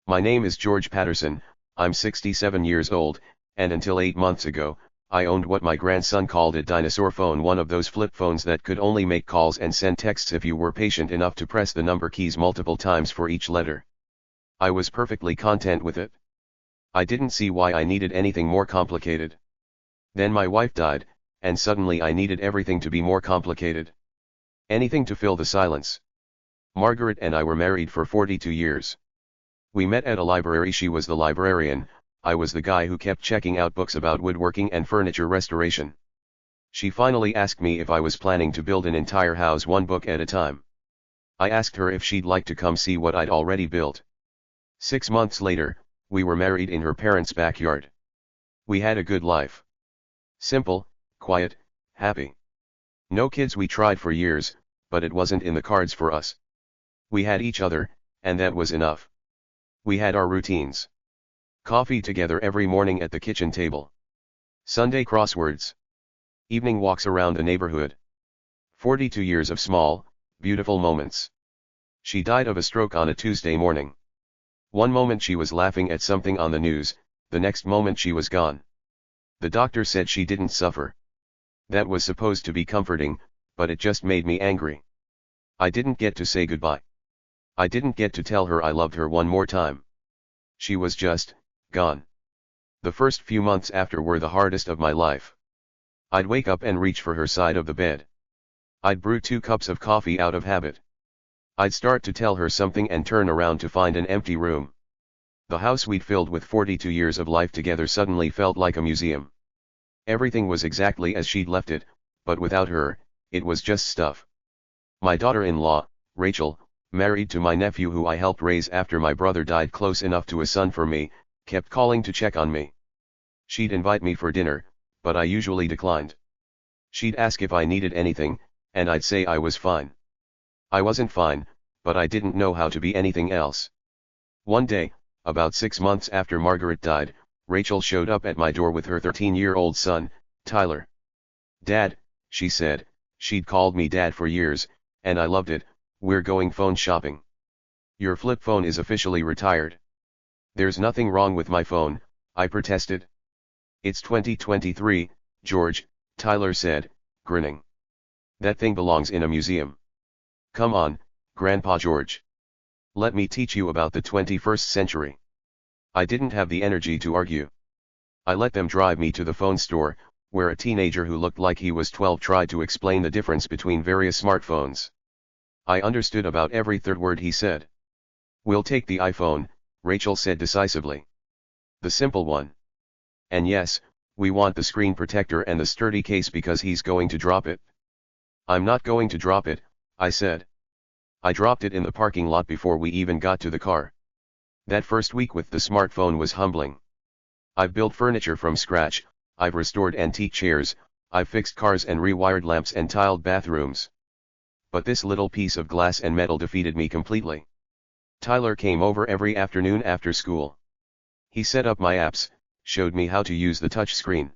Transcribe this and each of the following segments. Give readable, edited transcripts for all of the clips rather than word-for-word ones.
My name is George Patterson, I'm 67 years old, and until 8 months ago, I owned what my grandson called a dinosaur phone, one of those flip phones that could only make calls and send texts if you were patient enough to press the number keys multiple times for each letter. I was perfectly content with it. I didn't see why I needed anything more complicated. Then my wife died, and suddenly I needed everything to be more complicated. Anything to fill the silence. Margaret and I were married for 42 years. We met at a library. She was the librarian, I was the guy who kept checking out books about woodworking and furniture restoration. She finally asked me if I was planning to build an entire house one book at a time. I asked her if she'd like to come see what I'd already built. 6 months later, we were married in her parents' backyard. We had a good life. Simple, quiet, happy. No kids. We tried for years, but it wasn't in the cards for us. We had each other, and that was enough. We had our routines. Coffee together every morning at the kitchen table. Sunday crosswords. Evening walks around the neighborhood. 42 years of small, beautiful moments. She died of a stroke on a Tuesday morning. One moment she was laughing at something on the news, the next moment she was gone. The doctor said she didn't suffer. That was supposed to be comforting, but it just made me angry. I didn't get to say goodbye. I didn't get to tell her I loved her one more time. She was just gone. The first few months after were the hardest of my life. I'd wake up and reach for her side of the bed. I'd brew 2 cups of coffee out of habit. I'd start to tell her something and turn around to find an empty room. The house we'd filled with 42 years of life together suddenly felt like a museum. Everything was exactly as she'd left it, but without her, it was just stuff. My daughter-in-law, Rachel, married to my nephew who I helped raise after my brother died, close enough to a son for me, kept calling to check on me. She'd invite me for dinner, but I usually declined. She'd ask if I needed anything, and I'd say I was fine. I wasn't fine, but I didn't know how to be anything else. One day, about 6 months after Margaret died, Rachel showed up at my door with her 13-year-old son, Tyler. "Dad," she said, she'd called me Dad for years, and I loved it, "we're going phone shopping. Your flip phone is officially retired." "There's nothing wrong with my phone," I protested. "It's 2023, George," Tyler said, grinning. "That thing belongs in a museum. Come on, Grandpa George. Let me teach you about the 21st century." I didn't have the energy to argue. I let them drive me to the phone store, where a teenager who looked like he was 12 tried to explain the difference between various smartphones. I understood about every third word he said. "We'll take the iPhone," Rachel said decisively. "The simple one. And yes, we want the screen protector and the sturdy case because he's going to drop it." "I'm not going to drop it," I said. I dropped it in the parking lot before we even got to the car. That first week with the smartphone was humbling. I've built furniture from scratch, I've restored antique chairs, I've fixed cars and rewired lamps and tiled bathrooms. But this little piece of glass and metal defeated me completely. Tyler came over every afternoon after school. He set up my apps, showed me how to use the touch screen.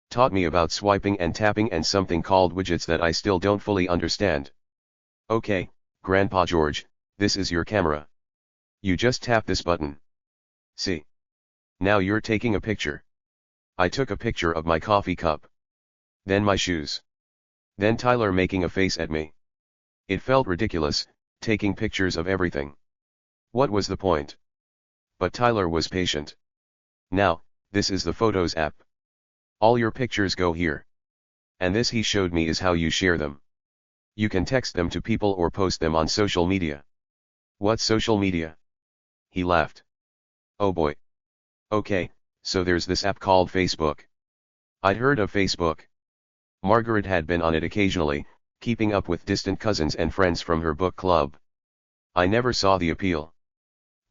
Taught me about swiping and tapping and something called widgets that I still don't fully understand. "Okay, Grandpa George, this is your camera. You just tap this button. See? Now you're taking a picture." I took a picture of my coffee cup. Then my shoes. Then Tyler making a face at me. It felt ridiculous, taking pictures of everything. What was the point? But Tyler was patient. "Now, this is the Photos app. All your pictures go here. And this," he showed me, "is how you share them. You can text them to people or post them on social media." "What's social media?" He laughed. "Oh boy. Okay, so there's this app called Facebook." I'd heard of Facebook. Margaret had been on it occasionally, keeping up with distant cousins and friends from her book club. I never saw the appeal.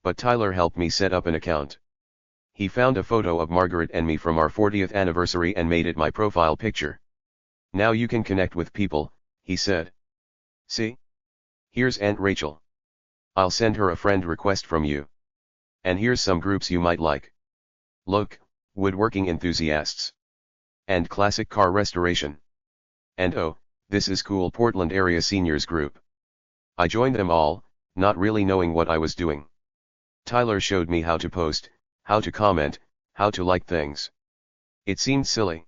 But Tyler helped me set up an account. He found a photo of Margaret and me from our 40th anniversary and made it my profile picture. "Now you can connect with people," he said. "See? Here's Aunt Rachel. I'll send her a friend request from you. And here's some groups you might like. Look, woodworking enthusiasts. And classic car restoration. And oh, this is cool Portland area seniors group." I joined them all, not really knowing what I was doing. Tyler showed me how to post, how to comment, how to like things. It seemed silly.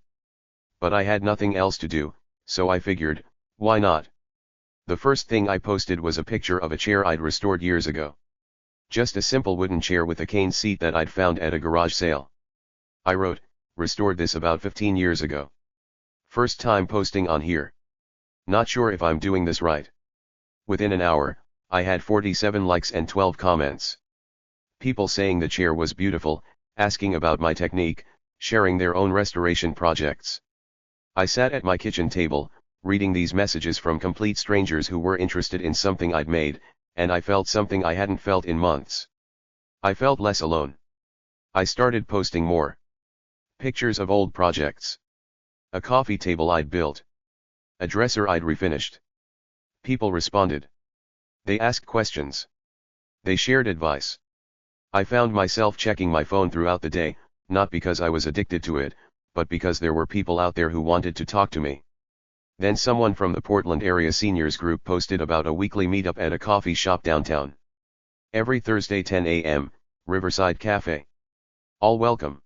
But I had nothing else to do, so I figured, why not? The first thing I posted was a picture of a chair I'd restored years ago. Just a simple wooden chair with a cane seat that I'd found at a garage sale. I wrote, restored this about 15 years ago. First time posting on here. Not sure if I'm doing this right. Within an hour, I had 47 likes and 12 comments. People saying the chair was beautiful, asking about my technique, sharing their own restoration projects. I sat at my kitchen table, reading these messages from complete strangers who were interested in something I'd made, and I felt something I hadn't felt in months. I felt less alone. I started posting more. Pictures of old projects. A coffee table I'd built. A dresser I'd refinished. People responded. They asked questions. They shared advice. I found myself checking my phone throughout the day, not because I was addicted to it, but because there were people out there who wanted to talk to me. Then someone from the Portland area seniors group posted about a weekly meetup at a coffee shop downtown. Every Thursday 10 a.m., Riverside Cafe. All welcome.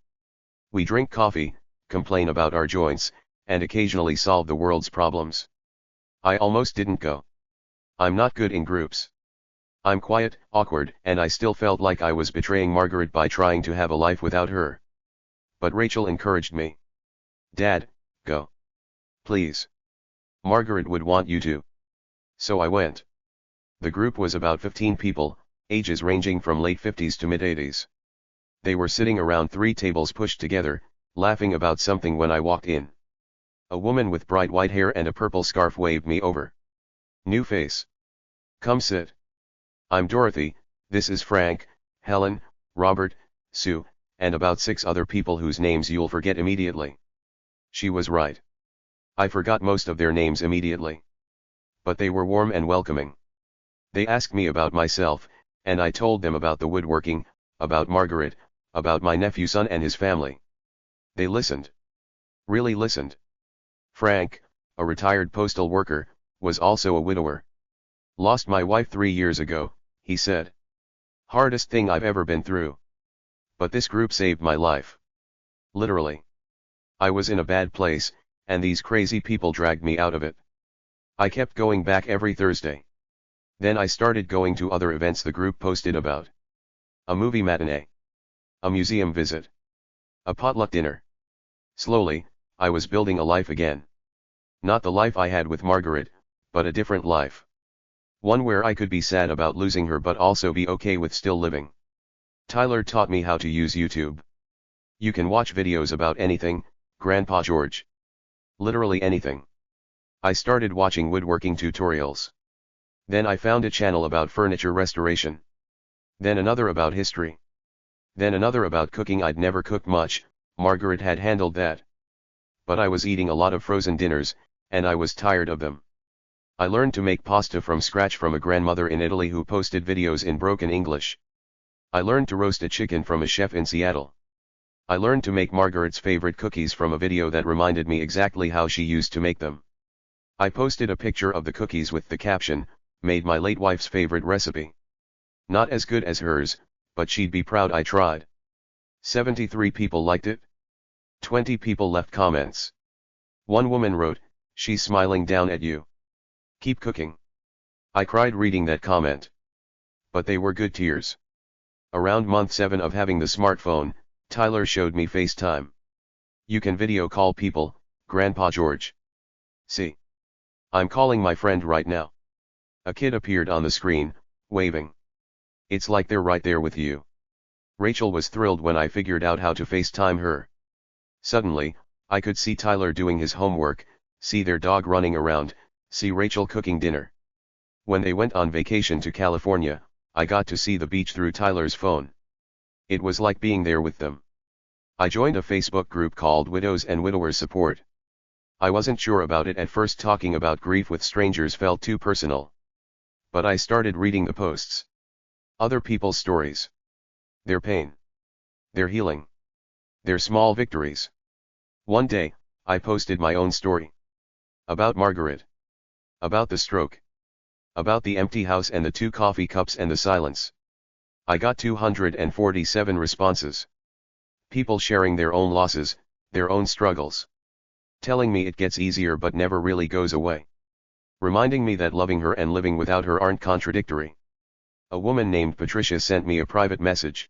We drink coffee, complain about our joints, and occasionally solve the world's problems. I almost didn't go. I'm not good in groups. I'm quiet, awkward, and I still felt like I was betraying Margaret by trying to have a life without her. But Rachel encouraged me. Dad, go. Please. Margaret would want you to. So I went. The group was about 15 people, ages ranging from late 50s to mid-80s. They were sitting around 3 tables pushed together, laughing about something when I walked in. A woman with bright white hair and a purple scarf waved me over. New face. Come sit. I'm Dorothy, this is Frank, Helen, Robert, Sue, and about 6 other people whose names you'll forget immediately. She was right. I forgot most of their names immediately. But they were warm and welcoming. They asked me about myself, and I told them about the woodworking, about Margaret, about my nephew son and his family. They listened. Really listened. Frank, a retired postal worker, was also a widower. Lost my wife 3 years ago, he said. Hardest thing I've ever been through. But this group saved my life. Literally. I was in a bad place, and these crazy people dragged me out of it. I kept going back every Thursday. Then I started going to other events the group posted about. A movie matinee. A museum visit. A potluck dinner. Slowly, I was building a life again. Not the life I had with Margaret, but a different life. One where I could be sad about losing her but also be okay with still living. Tyler taught me how to use YouTube. You can watch videos about anything, Grandpa George. Literally anything. I started watching woodworking tutorials. Then I found a channel about furniture restoration. Then another about history. Then another about cooking. I'd never cooked much, Margaret had handled that. But I was eating a lot of frozen dinners, and I was tired of them. I learned to make pasta from scratch from a grandmother in Italy who posted videos in broken English. I learned to roast a chicken from a chef in Seattle. I learned to make Margaret's favorite cookies from a video that reminded me exactly how she used to make them. I posted a picture of the cookies with the caption, "Made my late wife's favorite recipe." Not as good as hers, but she'd be proud I tried. 73 people liked it. 20 people left comments. One woman wrote, "She's smiling down at you. Keep cooking." I cried reading that comment. But they were good tears. Around month 7 of having the smartphone, Tyler showed me FaceTime. You can video call people, Grandpa George. See. I'm calling my friend right now. A kid appeared on the screen, waving. It's like they're right there with you. Rachel was thrilled when I figured out how to FaceTime her. Suddenly, I could see Tyler doing his homework, see their dog running around, see Rachel cooking dinner. When they went on vacation to California, I got to see the beach through Tyler's phone. It was like being there with them. I joined a Facebook group called Widows and Widowers Support. I wasn't sure about it at first. Talking about grief with strangers felt too personal. But I started reading the posts. Other people's stories. Their pain. Their healing. Their small victories. One day, I posted my own story. About Margaret. About the stroke. About the empty house and the 2 coffee cups and the silence. I got 247 responses. People sharing their own losses, their own struggles. Telling me it gets easier but never really goes away. Reminding me that loving her and living without her aren't contradictory. A woman named Patricia sent me a private message.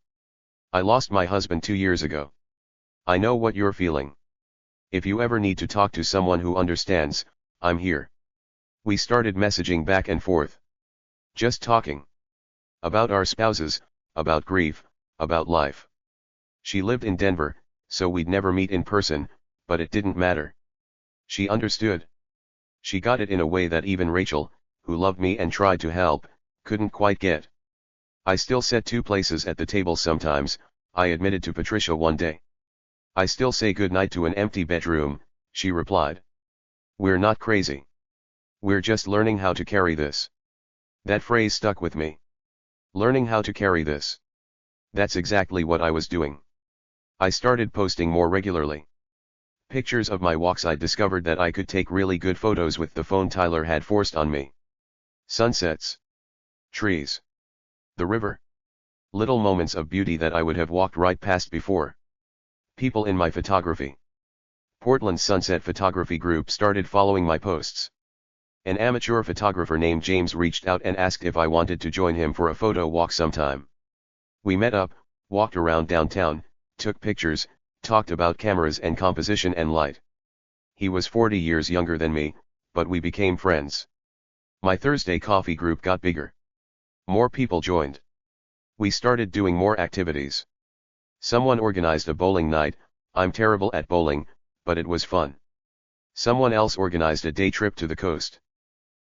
I lost my husband 2 years ago. I know what you're feeling. If you ever need to talk to someone who understands, I'm here. We started messaging back and forth. Just talking. About our spouses, about grief, about life. She lived in Denver, so we'd never meet in person, but it didn't matter. She understood. She got it in a way that even Rachel, who loved me and tried to help, couldn't quite get. I still set 2 places at the table sometimes, I admitted to Patricia one day. I still say goodnight to an empty bedroom, she replied. We're not crazy. We're just learning how to carry this. That phrase stuck with me. Learning how to carry this. That's exactly what I was doing. I started posting more regularly. Pictures of my walks. I discovered that I could take really good photos with the phone Tyler had forced on me. Sunsets. Trees. The river. Little moments of beauty that I would have walked right past before. People in my photography. Portland's Sunset Photography Group started following my posts. An amateur photographer named James reached out and asked if I wanted to join him for a photo walk sometime. We met up, walked around downtown, took pictures, talked about cameras and composition and light. He was 40 years younger than me, but we became friends. My Thursday coffee group got bigger. More people joined. We started doing more activities. Someone organized a bowling night. I'm terrible at bowling, but it was fun. Someone else organized a day trip to the coast.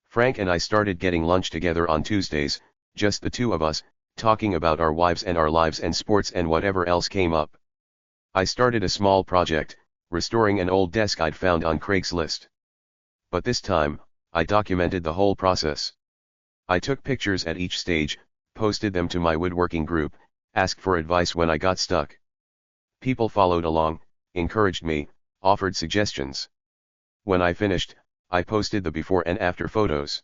Frank and I started getting lunch together on Tuesdays, just the 2 of us, talking about our wives and our lives and sports and whatever else came up. I started a small project, restoring an old desk I'd found on Craigslist. But this time, I documented the whole process. I took pictures at each stage, posted them to my woodworking group, asked for advice when I got stuck. People followed along, encouraged me, offered suggestions. When I finished, I posted the before and after photos.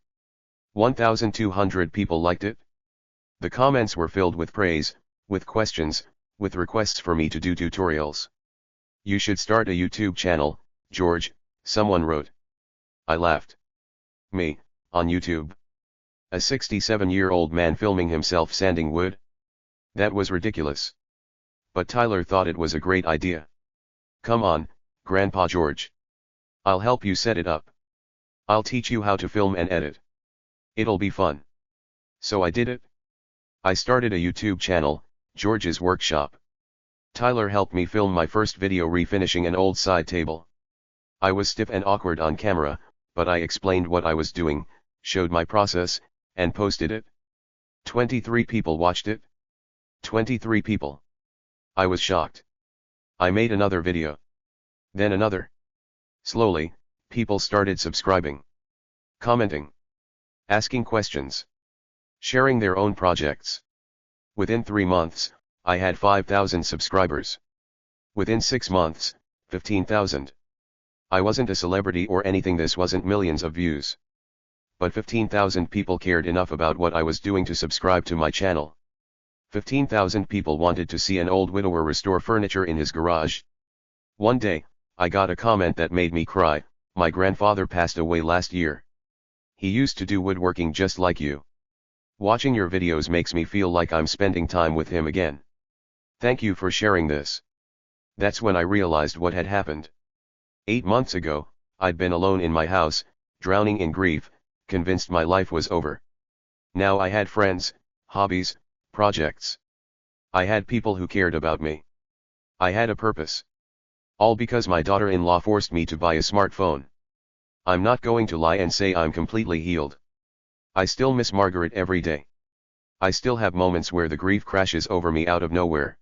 1,200 people liked it. The comments were filled with praise, with questions, with requests for me to do tutorials. You should start a YouTube channel, George, someone wrote. I laughed. Me, on YouTube? A 67-year-old man filming himself sanding wood? That was ridiculous. But Tyler thought it was a great idea. Come on, Grandpa George. I'll help you set it up. I'll teach you how to film and edit. It'll be fun. So I did it. I started a YouTube channel, George's Workshop. Tyler helped me film my first video refinishing an old side table. I was stiff and awkward on camera, but I explained what I was doing, showed my process, and posted it. 23 people watched it. 23 people. I was shocked. I made another video. Then another. Slowly, people started subscribing. Commenting. Asking questions. Sharing their own projects. Within 3 months, I had 5,000 subscribers. Within 6 months, 15,000. I wasn't a celebrity or anything, this wasn't millions of views. But 15,000 people cared enough about what I was doing to subscribe to my channel. 15,000 people wanted to see an old widower restore furniture in his garage. One day, I got a comment that made me cry. My grandfather passed away last year. He used to do woodworking just like you. Watching your videos makes me feel like I'm spending time with him again. Thank you for sharing this. That's when I realized what had happened. 8 months ago, I'd been alone in my house, drowning in grief, convinced my life was over. Now I had friends, hobbies, projects. I had people who cared about me. I had a purpose. All because my daughter-in-law forced me to buy a smartphone. I'm not going to lie and say I'm completely healed. I still miss Margaret every day. I still have moments where the grief crashes over me out of nowhere.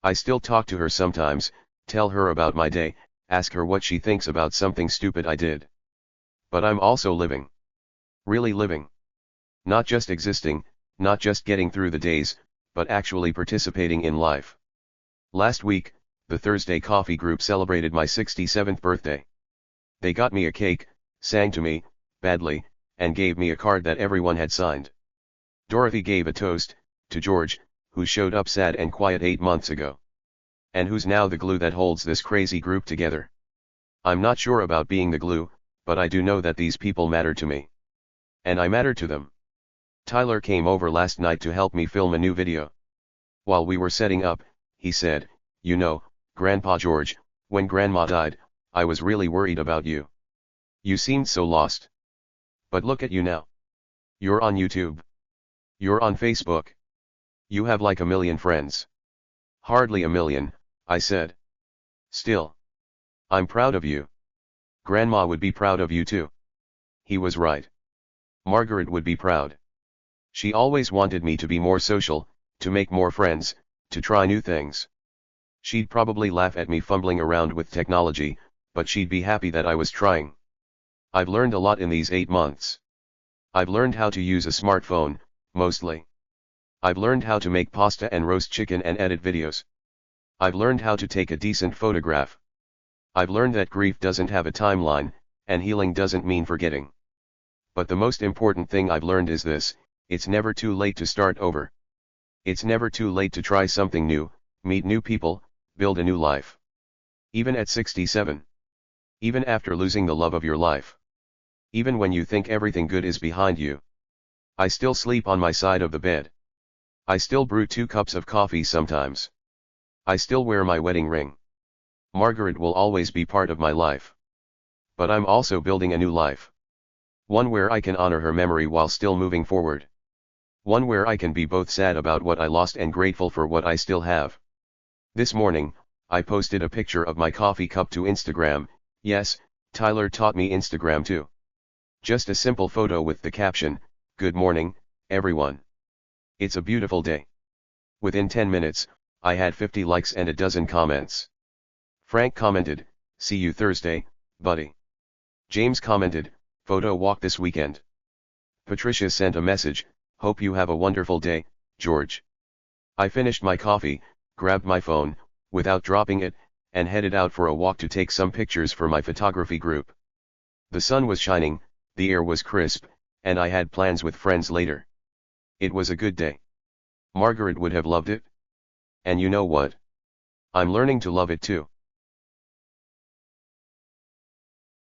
I still talk to her sometimes, tell her about my day, ask her what she thinks about something stupid I did. But I'm also living. Really living. Not just existing, not just getting through the days, but actually participating in life. Last week, the Thursday Coffee Group celebrated my 67th birthday. They got me a cake, sang to me, badly, and gave me a card that everyone had signed. Dorothy gave a toast, to George, who showed up sad and quiet 8 months ago. And who's now the glue that holds this crazy group together. I'm not sure about being the glue, but I do know that these people matter to me. And I matter to them. Tyler came over last night to help me film a new video. While we were setting up, he said, "You know, Grandpa George, when Grandma died, I was really worried about you. You seemed so lost. But look at you now. You're on YouTube. You're on Facebook. You have like 1 million friends." "Hardly 1 million," I said. "Still. I'm proud of you. Grandma would be proud of you too." He was right. Margaret would be proud. She always wanted me to be more social, to make more friends, to try new things. She'd probably laugh at me fumbling around with technology, but she'd be happy that I was trying. I've learned a lot in these 8 months. I've learned how to use a smartphone, mostly. I've learned how to make pasta and roast chicken and edit videos. I've learned how to take a decent photograph. I've learned that grief doesn't have a timeline, and healing doesn't mean forgetting. But the most important thing I've learned is this: it's never too late to start over. It's never too late to try something new, meet new people, build a new life. Even at 67. Even after losing the love of your life. Even when you think everything good is behind you. I still sleep on my side of the bed. I still brew 2 cups of coffee sometimes. I still wear my wedding ring. Margaret will always be part of my life. But I'm also building a new life. One where I can honor her memory while still moving forward. One where I can be both sad about what I lost and grateful for what I still have. This morning, I posted a picture of my coffee cup to Instagram. Yes, Tyler taught me Instagram too. Just a simple photo with the caption, "Good morning, everyone. It's a beautiful day." Within 10 minutes, I had 50 likes and a dozen comments. Frank commented, "See you Thursday, buddy." James commented, "Photo walk this weekend." Patricia sent a message, "Hope you have a wonderful day, George." I finished my coffee, grabbed my phone, without dropping it, and headed out for a walk to take some pictures for my photography group. The sun was shining, the air was crisp, and I had plans with friends later. It was a good day. Margaret would have loved it. And you know what? I'm learning to love it too.